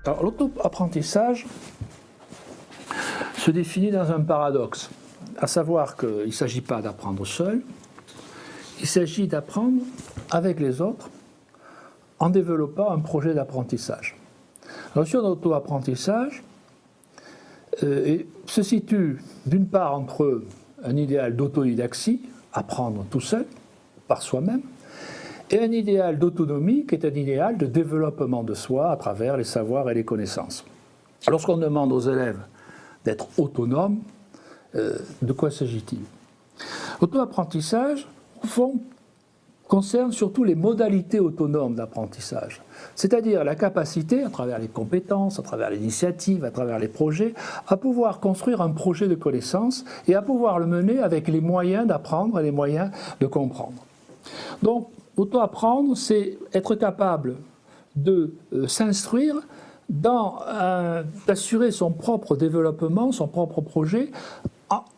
Alors, l'auto-apprentissage se définit dans un paradoxe, à savoir qu'il ne s'agit pas d'apprendre seul, il s'agit d'apprendre avec les autres en développant un projet d'apprentissage. La notion d'auto-apprentissage se situe d'une part entre un idéal d'autodidaxie, apprendre tout seul, par soi-même, et un idéal d'autonomie qui est un idéal de développement de soi à travers les savoirs et les connaissances. Lorsqu'on demande aux élèves d'être autonomes, de quoi s'agit-il? L'auto-apprentissage, au fond, concerne surtout les modalités autonomes d'apprentissage, c'est-à-dire la capacité, à travers les compétences, à travers l'initiative, à travers les projets, à pouvoir construire un projet de connaissance et à pouvoir le mener avec les moyens d'apprendre et les moyens de comprendre. Donc, auto-apprendre, c'est être capable de s'instruire, d'assurer son propre développement, son propre projet,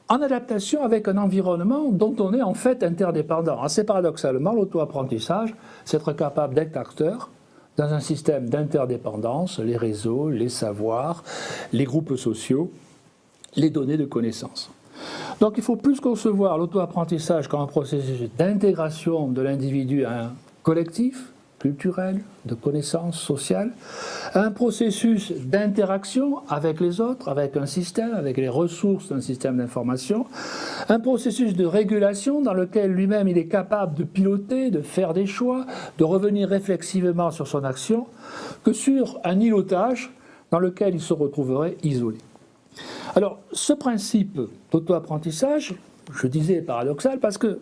en adaptation avec un environnement dont on est en fait interdépendant. Assez paradoxalement, l'auto-apprentissage, c'est être capable d'être acteur dans un système d'interdépendance, les réseaux, les savoirs, les groupes sociaux, les données de connaissances. Donc il faut plus concevoir l'auto-apprentissage comme un processus d'intégration de l'individu à un collectif culturel, de connaissances sociales, un processus d'interaction avec les autres, avec un système, avec les ressources d'un système d'information, un processus de régulation dans lequel lui-même il est capable de piloter, de faire des choix, de revenir réflexivement sur son action, que sur un îlotage dans lequel il se retrouverait isolé. Alors, ce principe d'auto-apprentissage, je disais paradoxal, parce qu'il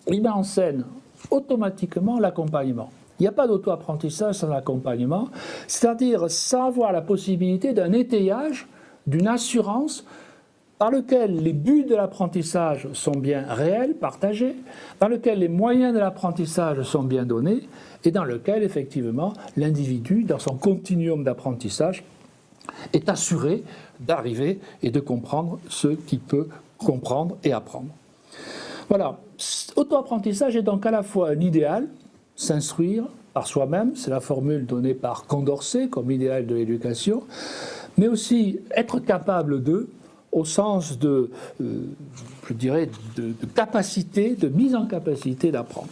met en scène automatiquement l'accompagnement. Il n'y a pas d'auto-apprentissage sans accompagnement, c'est-à-dire sans avoir la possibilité d'un étayage, d'une assurance par lequel les buts de l'apprentissage sont bien réels, partagés, dans lequel les moyens de l'apprentissage sont bien donnés, et dans lequel, effectivement, l'individu, dans son continuum d'apprentissage, est assuré d'arriver et de comprendre ce qu'il peut comprendre et apprendre. Voilà, auto-apprentissage est donc à la fois un idéal, s'instruire par soi-même, c'est la formule donnée par Condorcet comme idéal de l'éducation, mais aussi être capable de, au sens de, je dirais, de capacité, de mise en capacité d'apprendre.